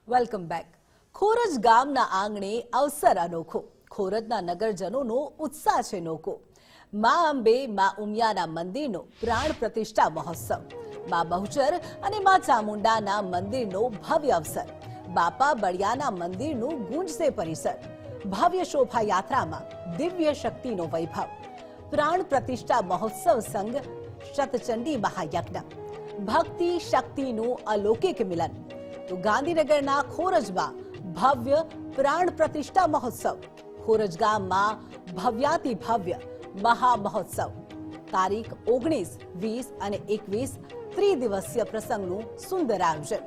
Welcome back. Khoraj ગામના આંગણે અવસર અનોખો. ખોરજના નગરજનોનો ઉત્સાહ છે નોખો. મા અંબે મા ઉમિયાના મંદિરનો પ્રાણ પ્રતિષ્ઠા મહોત્સવ. મા બહુચર અને મા ચામુંડાના મંદિરનો ભવ્ય અવસર. બાપા બળિયાના મંદિરનું ગુંજશે પરિસર. ભવ્ય શોભાયાત્રામાં દિવ્ય શક્તિનો વૈભવ. પ્રાણ પ્રતિષ્ઠા મહોત્સવ સંઘ શતચંડી મહાયજ્ઞ. ભક્તિ શક્તિનું અલૌકિક મિલન. તો ગાંધીનગરના ખોરજમાં ભવ્ય પ્રાણ પ્રતિષ્ઠા મહોત્સવ. ખોરજ ગામમાં ભવ્યાતિ ભવ્ય મહામહોત્સવ. તારીખ 19, 20 અને 21 ત્રિદિવસીય પ્રસંગનું સુંદર આયોજન.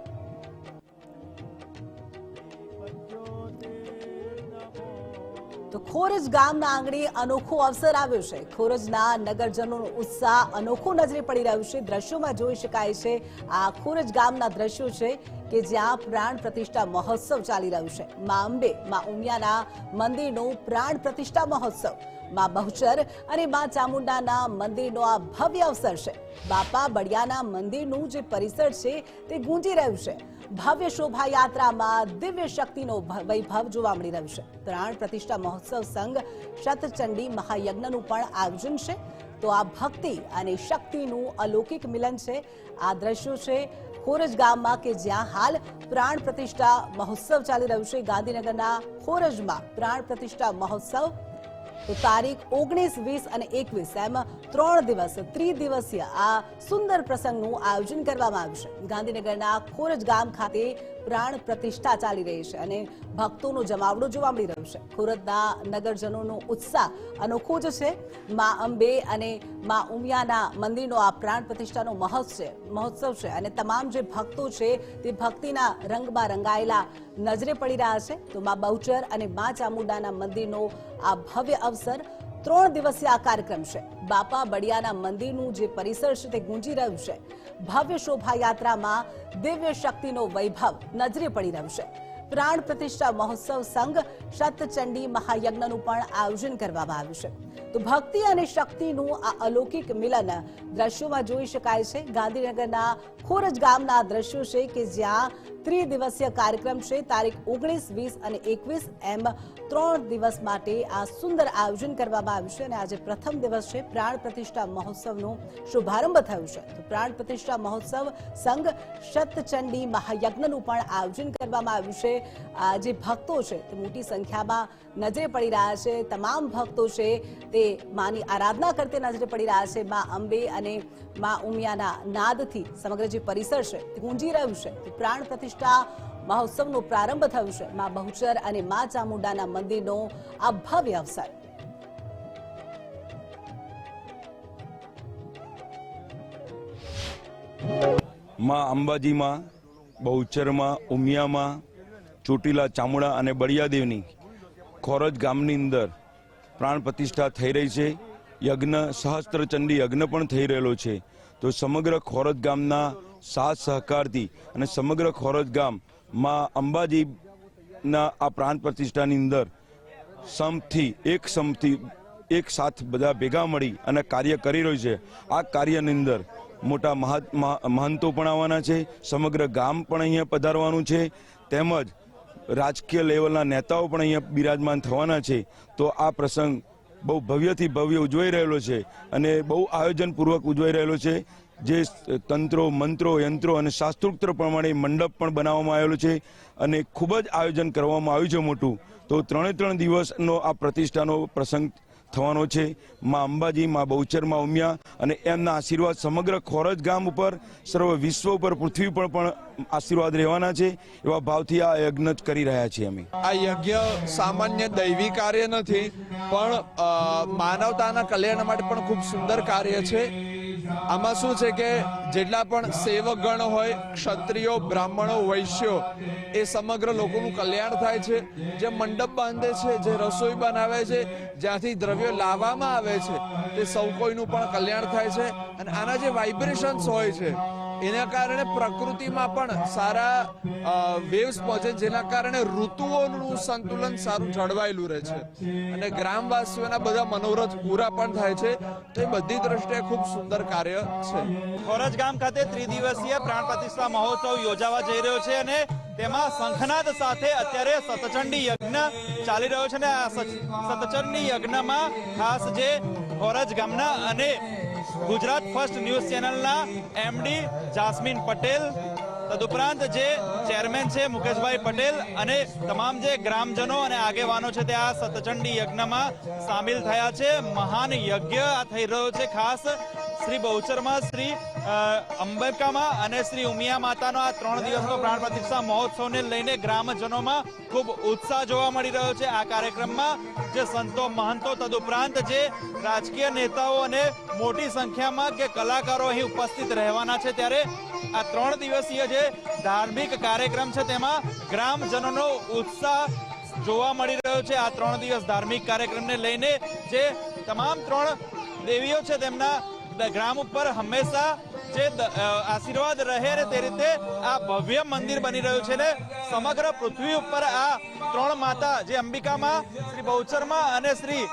તો ખોરજ ગામના આંગણે અનોખો અવસર આવ્યો છે. ખોરજના નગરજનોનો ઉત્સાહ અનોખો નજરે પડી રહ્યો છે. દ્રશ્યોમાં જોઈ શકાય છે આ ખોરજ ગામના દ્રશ્યો છે કે જ્યાં પ્રાણ પ્રતિષ્ઠા મહોત્સવ ચાલી રહ્યું છે. મા અંબે મા ઉમિયાના મંદિરનો પ્રાણ પ્રતિષ્ઠા મહોત્સવ. મા બહુચર અને મા ચામુંડાના મંદિરનો આ ભવ્ય અવસર છે. બાપા બળિયાના મંદિરનું જે પરિસર છે તે ગુંજી રહ્યું છે. ભવ્ય શોભાયાત્રામાં દિવ્ય શક્તિનો વૈભવ જોવા મળી રહ્યું છે. પ્રાણ પ્રતિષ્ઠા મહોત્સવ સંઘ શતચંડી મહાયજ્ઞનું પણ આયોજન છે. તો આ ભક્તિ અને શક્તિનું અલૌકિક મિલન છે. આ દ્રશ્યો છે ખોરજ ગામમાં કે જ્યાં હાલ પ્રાણ પ્રતિષ્ઠા મહોત્સવ ચાલી રહ્યું છે. ગાંધીનગરના ખોરજમાં પ્રાણ પ્રતિષ્ઠા મહોત્સવ. તો તારીખ 19, 20 અને 21 એમ 3 દિવસ ત્રિદિવસીય આ સુંદર પ્રસંગનું આયોજન કરવામાં આવ્યું છે. ગાંધીનગરના ખોરજ ગામ ખાતે પ્રાણ પ્રતિષ્ઠા ચાલી રહી છે અને ભક્તોનો જમાવડો જોવા મળી રહ્યો છે. ખોરજના નગરજનોનો ઉત્સાહ અનોખો જ છે. મા અંબે અને મા ઉમિયાના મંદિરનો આ પ્રાણ પ્રતિષ્ઠાનો મહોત્સવ છે અને તમામ જે ભક્તો છે તે ભક્તિના રંગમાં રંગાયેલા નજરે પડી રહ્યા છે. તો મા બહુચર અને મા ચામુંડાના મંદિરનો આ ભવ્ય અવસર 3 દિવસીય આ કાર્યક્રમ છે. બાપા બળિયાના મંદિરનું જે પરિસર છે તે ગુંજી રહ્યું છે. ભવ્ય શોભાયાત્રામાં દિવ્ય શક્તિનો વૈભવ નજરે પડી રહ્યું છે. પ્રાણ પ્રતિષ્ઠા મહોત્સવ સંઘ શતચંડી મહાયજ્ઞનું પણ આયોજન કરવામાં આવ્યું છે. તો ભક્તિ અને શક્તિનું આ અલૌકિક મિલન દ્રશ્યોમાં જોઈ શકાય છે. ગાંધીનગરના ખોરજ ગામના દ્રશ્યો છે કે જ્યાં ત્રિદિવસીય કાર્યક્રમ છે. તારીખ 19, 20 અને 21 એમ 3 દિવસ માટે આ સુંદર આયોજન કરવામાં આવ્યું છે અને આજે પ્રથમ દિવસ છે. પ્રાણ પ્રતિષ્ઠા મહોત્સવનો શુભારંભ થયો છે. તો પ્રાણ પ્રતિષ્ઠા મહોત્સવ સંઘ શતચંડી મહાયજ્ઞનું પણ આયોજન કરવામાં આવ્યું છે. જે ભક્તો છે તે મોટી સંખ્યામાં નજરે પડી રહ્યા છે. તમામ ભક્તો છે તે માની આરાધના કરતે નજરે પડી રહ્યા છે. મા અંબે અને મા ઉમિયાના નાદથી સમગ્ર જે પરિસર છે તે ગુંજી રહ્યું છે. તો પ્રાણ પ્રતિષ્ઠા મહોત્સવનો પ્રારંભ થયો છે. મા બહુચર અને મા ચામુંડાના મંદિરનો આ ભવ્ય અવસર. માં અંબાજીમાં, બહુચરમાં, ઉમિયામાં, ચોટીલા, ચામુંડા અને બળિયાદેવની ખોરજ ગામની અંદર પ્રાણ પ્રતિષ્ઠા થઈ રહી છે. યજ્ઞ સહસ્ત્રચંડી યજ્ઞ પણ થઈ રહેલો છે. તો સમગ્ર ખોરજ ગામના સાથ સહકારથી અને સમગ્ર ખોરજ ગામ માં અંબાજીના આ પ્રાણ પ્રતિષ્ઠાની અંદર એક સાથ બધા ભેગા મળી અને કાર્ય કરી રહ્યું છે. આ કાર્યની અંદર મોટા મહંતો પણ આવવાના છે. સમગ્ર ગામ પણ અહીંયા પધારવાનું છે. તેમજ રાજકીય લેવલના નેતાઓ પણ અહીંયા બિરાજમાન થવાના છે. તો આ પ્રસંગ બહુ ભવ્યથી ભવ્ય ઉજવાઈ રહેલો છે અને બહુ આયોજનપૂર્વક ઉજવાઈ રહેલો છે. જે તંત્રો, મંત્રો, યંત્રો અને શાસ્ત્રોક્ત પ્રમાણે મંડપ પણ બનાવવામાં આવેલો છે અને ખૂબ જ આયોજન કરવામાં આવ્યું છે મોટું. તો 3 દિવસનો આ પ્રતિષ્ઠાનો પ્રસંગ થવાનો છે. માં અંબાજી, માં બહુચર, માં ઉમિયા અને એમના આશીર્વાદ સમગ્ર ખોરજ ગામ ઉપર, સર્વ વિશ્વ ઉપર, પૃથ્વી પર પણ આશીર્વાદ રહેવાના છે. એવા ભાવથી આ યજ્ઞ કરી રહ્યા છીએ અમે. આ યજ્ઞ સામાન્ય દૈવી કાર્ય નથી, પણ માનવતાના કલ્યાણ માટે પણ ખૂબ સુંદર કાર્ય છે. આમાં શું છે કે જેટલા પણ સેવકગણ હોય, ક્ષત્રિયો, બ્રાહ્મણો, વૈશ્યો, એ સમગ્ર લોકોનું કલ્યાણ થાય છે. જે મંડપ બાંધે છે, જે રસોઈ બનાવે છે, જ્યાંથી દ્રવ્યો લાવવામાં આવે છે, તે સૌ કોઈનું પણ કલ્યાણ થાય છે. અને આના જે વાઇબ્રેશન્સ હોય છે એના કારણે પ્રકૃતિમાં પણ સારા વેવ્સ પહોંચે, જેના કારણે ઋતુઓનું સંતુલન સારું જળવાયેલું રહે છે અને ગ્રામવાસીઓના બધા મનોરથ પૂરા પણ થાય છે. તો એ બધી દ્રષ્ટિએ ખૂબ સુંદર કાર્ય છે. ખોરજ ગામ ખાતે ત્રિદિવસીય પ્રાણ પ્રતિષ્ઠા મહોત્સવ યોજાવા જઈ રહ્યો છે અને તેમાં શંખનાદ સાથે અત્યારે સતચંડી યજ્ઞ ચાલી રહ્યો છે ને આ સતચંડી યજ્ઞમાં ખાસ જે ખોરજ ગામના અને ગુજરાત ફર્સ્ટ ન્યૂઝ ચેનલના એમડી જાસ્મીન પટેલ, તદુપરાંત જે ચેરમેન છે મુકેશભાઈ પટેલ અને તમામ જે ગ્રામજનો અને આગેવાનો છે તે આ સતચંડી યજ્ઞમાં સામેલ થયા છે. મહાન યજ્ઞ આ થઈ રહ્યો છે ખાસ શ્રી બહુચરમાં, શ્રી અંબિકામાં અને શ્રી ઉમિયા માતાનો આ 3 દિવસનો પ્રાણ પ્રતિષ્ઠા મહોત્સવને લઈને ગ્રામજનોમાં ખૂબ ઉત્સાહ જોવા મળી રહ્યો છે. આ કાર્યક્રમમાં જે સંતો મહંતો તદુપરાંત જે રાજકીય નેતાઓ અને મોટી સંખ્યામાં કે કલાકારો અહીં ઉપસ્થિત રહેવાના છે, ત્યારે આ 3 દિવસીય જે ધાર્મિક કાર્યક્રમ છે તેમાં ગ્રામજનોનો ઉત્સાહ જોવા મળી રહ્યો છે. આ 3 દિવસ ધાર્મિક કાર્યક્રમને લઈને જે તમામ 3 દેવીઓ છે તેમના ગ્રામ ઉપર હંમેશા જે આશીર્વાદ રહે ને તે રીતે આ ભવ્ય મંદિર બની રહ્યું છે ને સમગ્ર પૃથ્વી ઉપર આ 3 માતા જે અંબિકામાં, શ્રી બહુચરમાં અને શ્રી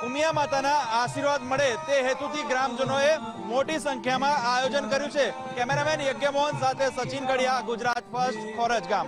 ઉમિયા માતાના આશીર્વાદ મળે તે હેતુથી ગ્રામજનોએ મોટી સંખ્યામાં આયોજન કર્યું છે. કેમેરામેન યજ્ઞ મોહન સાથે સચિન કડિયા, ગુજરાત ફર્સ્ટ, ખોરજ ગામ.